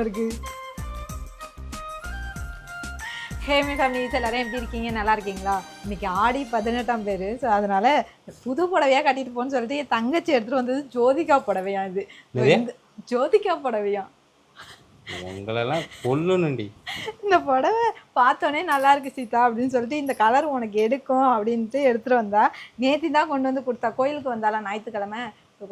இருக்கு. ஹேமி ஃபேமிலிஸ் எல்லாரும் எப்படி இருக்கீங்க? நல்லா இருக்கீங்களா? இன்னைக்கு ஆடி 18ஆம் பேர். ஸோ அதனால புது புடவையாக கட்டிட்டு போன்னு சொல்லிட்டு என் தங்கச்சி எடுத்துகிட்டு வந்தது ஜோதிகா புடவையா. இது ஜோதிகா புடவையா? உங்களெல்லாம் கொல்லணுண்டி. இந்த புடவை பார்த்தோன்னே நல்லா இருக்கு சீதா அப்படின்னு சொல்லிட்டு இந்த கலர் உனக்கு எடுக்கும் அப்படின்ட்டு எடுத்துகிட்டு வந்தா. நேற்று தான் கொண்டு வந்து கொடுத்தா. கோயிலுக்கு வந்தாலாம் ஞாயிற்றுக்கிழமை.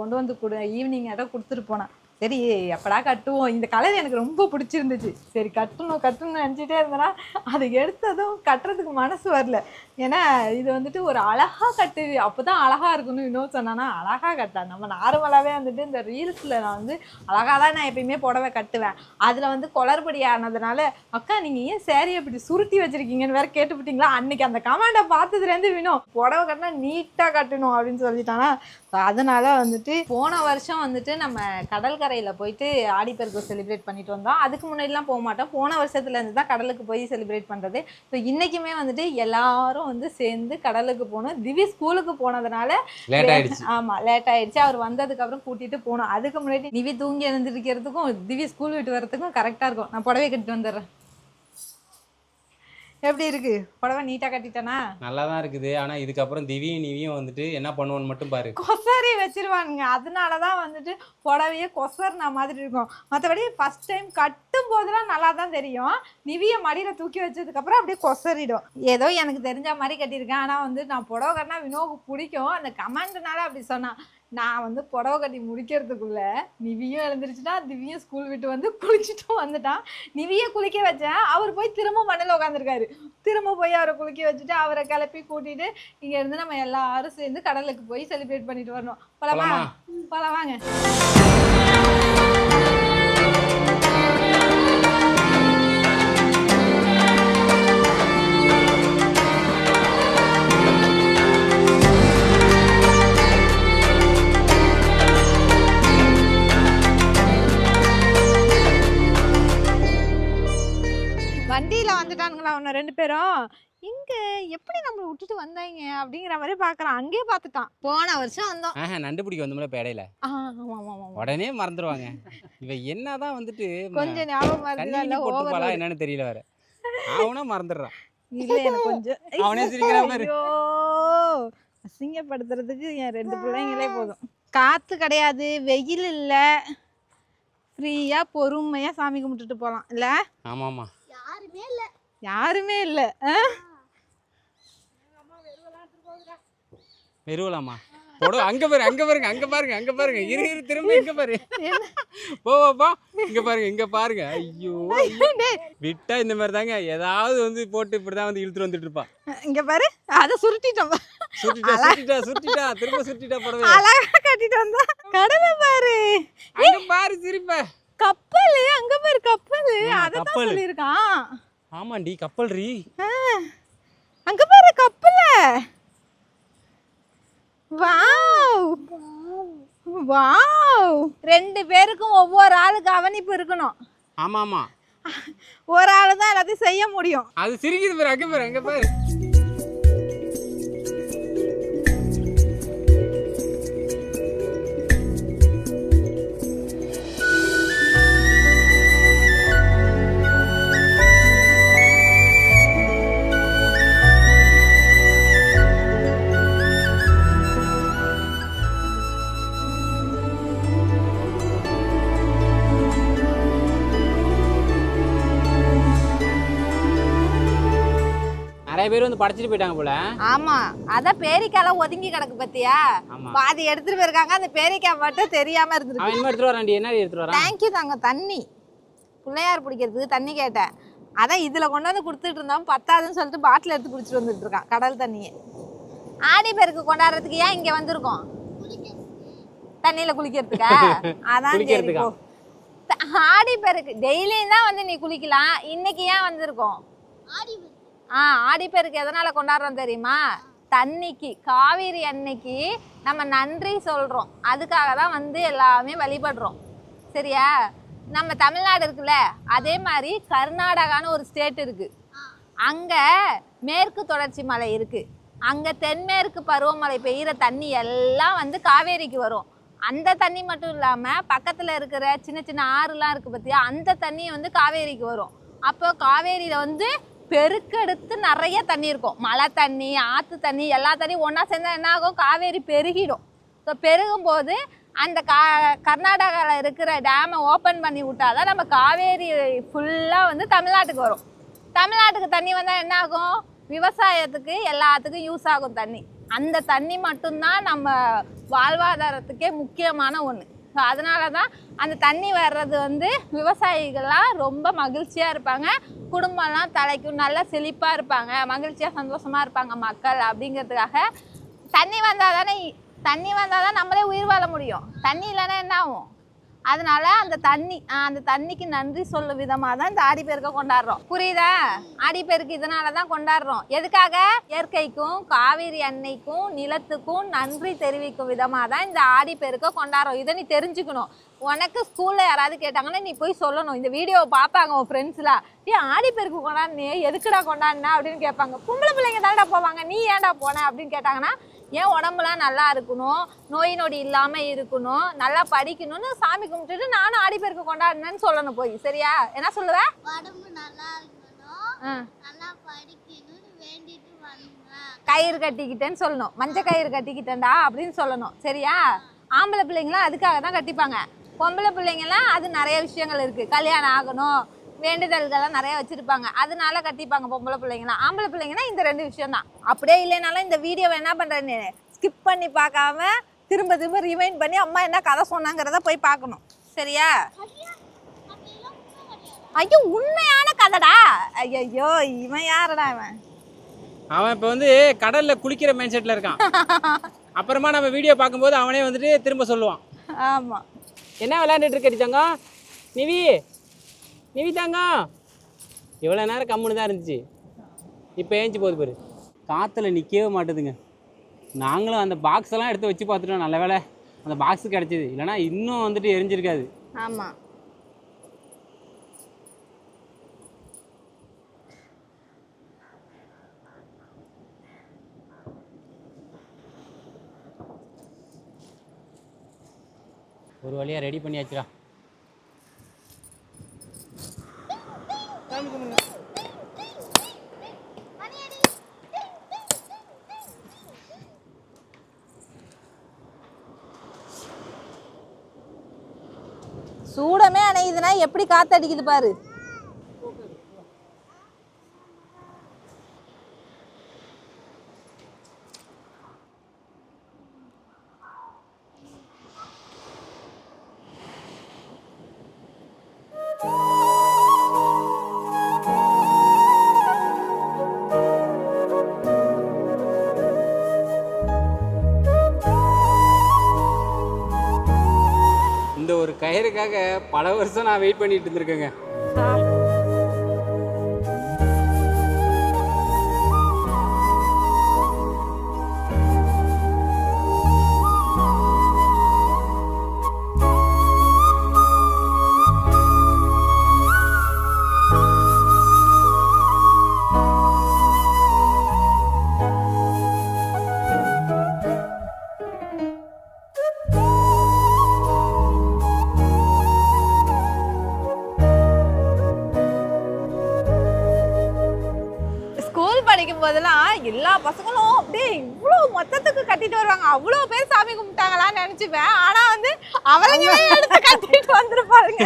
கொண்டு வந்து ஈவினிங் ஆட்ட கொடுத்துட்டு போனான். சரி எப்படா கட்டுவோம், இந்த கலர் எனக்கு ரொம்ப பிடிச்சிருந்துச்சு. சரி கட்டணும்னு நினச்சிட்டே இருந்தேன்னா அதை எடுத்ததும் கட்டுறதுக்கு மனசு வரல. ஏன்னா இது வந்துட்டு ஒரு அழகாக கட்டு, அப்போ தான் அழகாக இருக்கணும். இன்னும் சொன்னான்னா அழகாக கட்டா. நம்ம நார்மலாகவே வந்துட்டு இந்த ரீல்ஸில் நான் வந்து அழகாக தான் நான் எப்பயுமே புடவை கட்டுவேன். அதில் வந்து குளறுபடி ஆனதுனால அக்கா நீங்கள் ஏன் சேரீ அப்படி சுருட்டி வச்சுருக்கீங்கன்னு வேறு கேட்டுவிட்டிங்களா. அன்றைக்கி அந்த கமெண்டை பார்த்ததுலேருந்து வினோம் புடவை கட்டினா நீட்டாக கட்டணும் அப்படின்னு சொல்லிட்டானா. அதனால வந்துட்டு போன வருஷம் வந்துட்டு நம்ம கடற்கரையில் போயிட்டு ஆடிப்பெருக்கு செலிப்ரேட் பண்ணிட்டு வந்தோம். அதுக்கு முன்னாடிலாம் போக மாட்டோம். போன வருஷத்துலேருந்து தான் கடலுக்கு போய் செலிப்ரேட் பண்ணுறது. ஸோ இன்றைக்குமே வந்துட்டு எல்லாரும் வந்து சேர்ந்து கடலுக்கு போகணும். திவி ஸ்கூலுக்கு போனதுனால லேட் ஆயிடுச்சு. ஆமாம் லேட் ஆயிடுச்சு. அவர் வந்ததுக்கப்புறம் கூட்டிகிட்டு போகணும். அதுக்கு முன்னாடி நிவி தூங்கி எழுந்திருக்கிறதுக்கும் திவி ஸ்கூல் விட்டு வரதுக்கும் கரெக்டாக இருக்கும். நான் புடவை கட்டிட்டு வந்துடுறேன். எப்படி இருக்கு புடவை? நீட்டாக கட்டிட்டேனா? நல்லா தான் இருக்குது. ஆனால் இதுக்கப்புறம் திவியும் நிவியும் வந்துட்டு என்ன பண்ணுவோன்னு மட்டும் பாரு. கொசரி வச்சிருவானுங்க. அதனால தான் வந்துட்டு புடவையே கொசர்னா மாதிரி இருக்கும். மற்றபடி ஃபர்ஸ்ட் டைம் கட்டும் போதெல்லாம் நல்லா தான் தெரியும். நிவியை மடியில் தூக்கி வச்சதுக்கப்புறம் அப்படியே கொசரிடும். ஏதோ எனக்கு தெரிஞ்ச மாதிரி கட்டியிருக்கேன். ஆனால் வந்து நான் புடவை கட்டினா வினோவுக்கு பிடிக்கும். அந்த கமெண்ட்னால அப்படி சொன்னான். நான் வந்து புடவை கட்டி முடிக்கிறதுக்குள்ளே நிவியும் எழுந்திரிச்சுட்டா. திவியும் ஸ்கூல் விட்டு வந்து குளிச்சுட்டும் வந்துட்டான். நிவியை குளிக்க வச்சேன். அவர் போய் திரும்ப மண்ணில் உட்காந்துருக்காரு. திரும்ப போய் அவரை குளிக்க வச்சுட்டு அவரை கிளப்பி கூட்டிகிட்டு இங்கேருந்து நம்ம எல்லாரும் சேர்ந்து கடலுக்கு போய் செலிப்ரேட் பண்ணிட்டு வரணும். போலாம் வாங்க. வண்டியில் வந்துட்டானுங்களா அவனை ரெண்டு பேரும். இங்கே எப்படி நம்மளை விட்டுட்டு வந்தாங்க அப்படிங்கிற மாதிரி பார்க்குறான். அங்கேயே பார்த்துட்டான். போன வருஷம் வந்தோம். நண்டு பிடிக்க வந்தோம்ல பேடையில. ஆமாம் உடனே மறந்துடுவாங்க. இவ என்னதான் வந்துட்டு கொஞ்சம் ஞாபகம் போட்டுப்பாளா என்னன்னு தெரியல வேற. அவனா மறந்துடுறான். இல்லை எனக்கு கொஞ்சம் அவனே சிரிக்கிற மாதிரி. அசிங்கப்படுத்துறதுக்கு என் ரெண்டு பிள்ளைங்களே போதும். காற்று கிடையாது, வெயில் இல்லை, ஃப்ரீயாக பொறுமையாக சாமி கும்பிட்டுட்டு போகலாம். இல்லை? ஆமாம்மா. யாருமே இல்லை. வெறுவலாமா போடு. அங்க பாருங்க இரு திரும்ப இங்க பாரு. போ இங்க பாருங்க. ஐயோ விட்டா இந்த மாதிரி தாங்க ஏதாவது வந்து போட்டு இப்படிதான் வந்து இழுத்துட்டு வந்துட்டு இருப்பான். இங்க பாரு அத சுருட்டிட்டா திரும்ப சுருட்டிட்டா போடவே அழகா கட்டிட்டு வந்தா. கடலை பாரு. அங்க பாரு சிரிப்ப. கப்பல் அங்க பாரு. கப்பல் அதான் சொல்லிருக்கான். ஆமாண்டி கப்பல் ரீ. அங்க பாரு கப்பல். வாவ் ரெண்டு பேருக்கும் ஒவ்வொரு ஆளு கவனிப்பு இருக்கணும். ஆமா ஒரு ஆளு தான் எல்லாத்தையும் செய்ய முடியும். அது சிரிக்குது பாரு. அங்க பாரு. நிறைய பேர் வந்து படைச்சிட்டு போயிட்டாங்க போல. ஆமா அதான் பேரிக்காலாம் ஒதுங்கி கிடக்கு பத்தியா. பாதி எடுத்துட்டு போயிருக்காங்க. அந்த பேரிக்காய் மட்டும் தெரியாம இருந்துருக்கு. அவன் என்ன எடுத்துட்டு வரான்டி? என்ன எடுத்துட்டு வரான்? தேங்க்யூ தாங்க. தண்ணி பிள்ளையார் பிடிக்கிறதுக்கு தண்ணி கேட்டேன். அதான் இதுல கொண்டு வந்து கொடுத்துட்டு இருந்தோம். பத்தாதுன்னு சொல்லிட்டு பாட்டில் எடுத்து குடிச்சிட்டு வந்துட்டு இருக்கான் கடல் தண்ணியை. ஆடி பெருக்கு கொண்டாடுறதுக்கு ஏன் இங்க வந்திருக்கோம்? தண்ணியில குளிக்கிறதுக்கா? அதான் ஆடி பெருக்கு டெய்லியும் தான் வந்து நீ குளிக்கலாம். இன்னைக்கு ஏன் வந்திருக்கோம்? ஆடிப்பெருக்கு எதனால கொண்டாடுறோம் தெரியுமா? தண்ணிக்கு, காவேரி அன்னைக்கு நம்ம நன்றி சொல்றோம். அதுக்காக தான் வந்து எல்லாமே வழிபடுறோம். சரியா? நம்ம தமிழ்நாடு இருக்குல்ல, அதே மாதிரி கர்நாடகான்னு ஒரு ஸ்டேட் இருக்கு. அங்க மேற்கு தொடர்ச்சி மலை இருக்கு. அங்க தென்மேற்கு பருவமழை பெய்கிற தண்ணி எல்லாம் வந்து காவேரிக்கு வரும். அந்த தண்ணி மட்டும் இல்லாமல் பக்கத்தில் இருக்கிற சின்ன சின்ன ஆறுலாம் இருக்குது பார்த்தியா, அந்த தண்ணி வந்து காவேரிக்கு வரும். அப்போ காவேரியில் வந்து பெருக்கெடுத்து நிறைய தண்ணி இருக்கும். மழை தண்ணி, ஆற்று தண்ணி, எல்லா தண்ணியும் ஒன்றா சேர்ந்தா என்ன ஆகும், காவேரி பெருகிடும். ஸோ பெருகும்போது அந்த கர்நாடகாவில் இருக்கிற டேமை ஓப்பன் பண்ணி விட்டாதான் நம்ம காவேரி ஃபுல்லாக வந்து தமிழ்நாட்டுக்கு வரும். தமிழ்நாட்டுக்கு தண்ணி வந்தால் என்ன ஆகும், விவசாயத்துக்கு எல்லாத்துக்கும் யூஸ் ஆகும் தண்ணி. அந்த தண்ணி மட்டும்தான் நம்ம வாழ்வாதாரத்துக்கே முக்கியமான ஒன்று. ஸோ அதனால தான் அந்த தண்ணி வர்றது வந்து விவசாயிகள்லாம் ரொம்ப மகிழ்ச்சியாக இருப்பாங்க, குடும்பம்லாம் தலைக்கும் நல்லா செழிப்பாக இருப்பாங்க, மகிழ்ச்சியாக சந்தோஷமாக இருப்பாங்க மக்கள். அப்படிங்கிறதுக்காக தண்ணி வந்தால் தான் நம்மளே உயிர் வாழ முடியும். தண்ணி இல்லைன்னா என்ன ஆகும்? அதனால அந்த தண்ணிக்கு நன்றி சொல்லும் விதமாக தான் இந்த ஆடிப்பெருக்கை கொண்டாடுறோம். புரியுதா? ஆடிப்பெருக்கு இதனால தான் கொண்டாடுறோம். எதுக்காக? இயற்கைக்கும் காவிரி அன்னைக்கும் நிலத்துக்கும் நன்றி தெரிவிக்கும் விதமாக தான் இந்த ஆடிப்பெருக்கை கொண்டாடுறோம். இதை நீ தெரிஞ்சுக்கணும். உனக்கு ஸ்கூலில் யாராவது கேட்டாங்கன்னா நீ போய் சொல்லணும். இந்த வீடியோவை பார்ப்பாங்க உன் ஃப்ரெண்ட்ஸ்லாம், ஆடிப்பெருக்கு கொண்டாடுனே, எதுக்குடா கொண்டாடினா அப்படின்னு கேட்பாங்க. பொம்பளை பிள்ளைங்க தானடா போவாங்க, நீ ஏன்டா போன அப்படின்னு கேட்டாங்கன்னா, ஏன் உடம்புலாம் நல்லா இருக்கணும், நோய் நொடி இல்லாமல் இருக்கணும், நல்லா படிக்கணும்னு சாமி கும்பிட்டுட்டு நானும் ஆடிப்பெருக்கு கொண்டாடினேன்னு சொல்லணும் போய். சரியா? என்ன சொல்லுவேன்? உடம்பு நல்லா இருக்கணும், நல்லா படிக்கணும்னு வேண்டிட்டு வந்தேன். கயிறு கட்டிக்கிட்டேன்னு சொல்லணும். மஞ்சள் கயிறு கட்டிக்கிட்டேன்டா அப்படின்னு சொல்லணும். சரியா? ஆம்பளை பிள்ளைங்களாம் அதுக்காக தான் கட்டிப்பாங்க. பொம்பளை பிள்ளைங்கலாம் அது நிறைய விஷயங்கள் இருக்குது. கல்யாணம் ஆகணும், வேண்டுதல்கள்லாம் நிறைய வச்சுருப்பாங்க, அதனால கட்டிப்பாங்க பொம்பளை பிள்ளைங்களாம். ஆம்பளை பிள்ளைங்கன்னா இந்த 2 விஷயம் தான். அப்படியே இல்லைனாலும் இந்த வீடியோவை என்ன பண்ணுறேன்னு ஸ்கிப் பண்ணி பார்க்காம திரும்ப திரும்ப ரிமைண்ட் பண்ணி அம்மா என்ன கதை சொன்னாங்கிறத போய் பார்க்கணும். சரியா? ஐயோ, உண்மையான கதைடா. ஐயோ, இவன் யாரடா இவன்? அவன் இப்போ வந்து கடலில் குளிக்கிற மைண்ட் செட்டில் இருக்கான். அப்புறமா நம்ம வீடியோ பார்க்கும்போது அவனே வந்துட்டு திரும்ப சொல்லுவான். ஆமாம். என்ன விளையாண்டுட்டு இருக்கடி தங்கம்? நிவி தங்கம் இவ்வளோ நேரம் கம்முன்னு தான் இருந்துச்சு, இப்போ ஏஞ்சி போகுது பாரு. காற்றுல நிற்கவே மாட்டுதுங்க. நாங்களும் அந்த பாக்ஸ் எல்லாம் எடுத்து வச்சு பார்த்துட்டோம். நல்ல வேலை அந்த பாக்ஸு கிடச்சிது, இல்லைனா இன்னும் வந்துட்டு எரிஞ்சிருக்காது. ஆமாம். ஒரு வழியாக ரெடி பண்ணியாச்சுடா. சூடமே அணையுதுன்னா எப்படி காத்தடிக்குது பாரு. இந்த ஒரு கயிறுக்காக பல வருஷம் நான் வெயிட் பண்ணிட்டு இருந்திருக்கேங்க. படிக்கும் போதெல்லாம் எல்லா பசங்களும் அப்படியே இவ்வளோ மொத்தத்துக்கு கட்டிட்டு வருவாங்க. அவ்வளோ பேர் சாமி கும்பிட்டாங்களான்னு நினச்சிப்பேன். ஆனால் வந்து அவங்களே எடுத்து கட்டிட்டு வந்துருப்பாருங்க.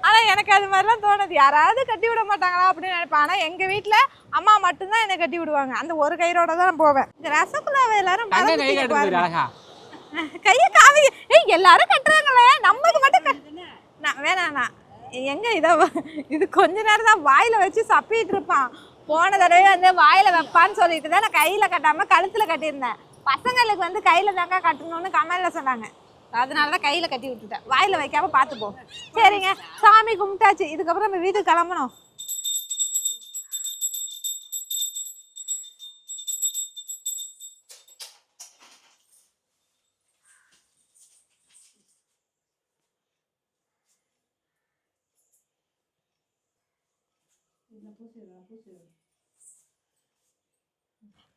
ஆனால் எனக்கு அது மாதிரிலாம் தோணுது, யாராவது கட்டி விட மாட்டாங்களா அப்படின்னு நினைப்பேன். ஆனால் எங்கள் வீட்டில் அம்மா மட்டும்தான் என்னை கட்டி விடுவாங்க. அந்த ஒரு கயிறோட தான் நான் போவேன். இந்த ரசகுல்லாவை எல்லாரும் கையை காவி எல்லாரும் கட்டுறாங்களே, நம்மளுக்கு மட்டும் வேணாண்ணா. எங்க இது கொஞ்ச நேரம் தான் வாயில வச்சு சப்பிட்டு இருப்பான். போன தடவை வந்து வாயில வைப்பான்னு சொல்லிட்டு தான் நான் கையில கட்டாம கழுத்துல கட்டியிருந்தேன். பசங்களுக்கு வந்து கையில தாங்க கட்டணும்னு கமெண்ட்ல சொன்னாங்க. அதனாலதான் கையில கட்டி விட்டுட்டேன். வாயில வைக்காம பார்த்துப்போம். சரிங்க, சாமி கும்பிட்டாச்சு. இதுக்கப்புறம் நம்ம வீட்டுக்கு கிளம்பணும்.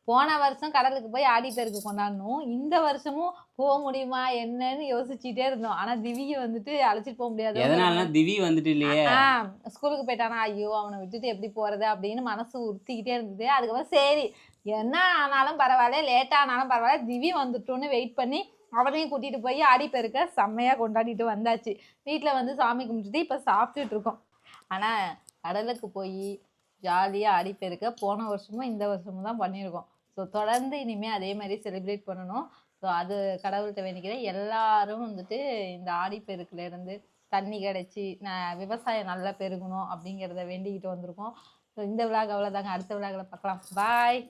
போன வருஷம் கடலுக்கு போய் ஆடிப்பெருக்கு கொண்டாடணும். இந்த வருஷமும் போக முடியுமா என்னன்னு யோசிச்சுட்டே இருந்தோம். ஆனா திவியை வந்துட்டு அழைச்சிட்டு போக முடியாது. எதனாலனா திவி வந்துட்டு இல்லையே. ஸ்கூலுக்கு போயிட்டானா, ஐயோ அவனை விட்டுட்டு எப்படி போறது அப்படின்னு மனசு உறுத்திக்கிட்டே இருந்தது. அதுக்கப்புறம் சரி என்ன ஆனாலும் பரவாயில்ல, லேட் ஆனாலும் பரவாயில்ல, திவி வந்துட்டோன்னு வெயிட் பண்ணி அவனையும் கூட்டிட்டு போய் ஆடிப்பெருக்க செம்மையா கொண்டாடிட்டு வந்தாச்சு. வீட்டில் வந்து சாமி கும்பிட்டுட்டு இப்போ சாப்பிட்டுட்டு இருக்கோம். ஆனா கடலுக்கு போய் ஜாலியாக ஆடிப்பெருக்க போன வருஷமும் இந்த வருஷமும் தான் பண்ணியிருக்கோம். ஸோ தொடர்ந்து இனிமேல் அதே மாதிரி செலிப்ரேட் பண்ணணும். ஸோ அது கடவுள்கிட்ட வேண்டிக்கிறேன். எல்லாரும் வந்துட்டு இந்த ஆடிப்பெருக்குலேருந்து தண்ணி கிடச்சி விவசாயம் நல்லா பெருகணும் அப்படிங்கிறத வேண்டிக்கிட்டு வந்திருக்கோம். ஸோ இந்த விழாக்கு அவ்வளோதாங்க. அடுத்த விழாக்களை பார்க்கலாம். பாய்.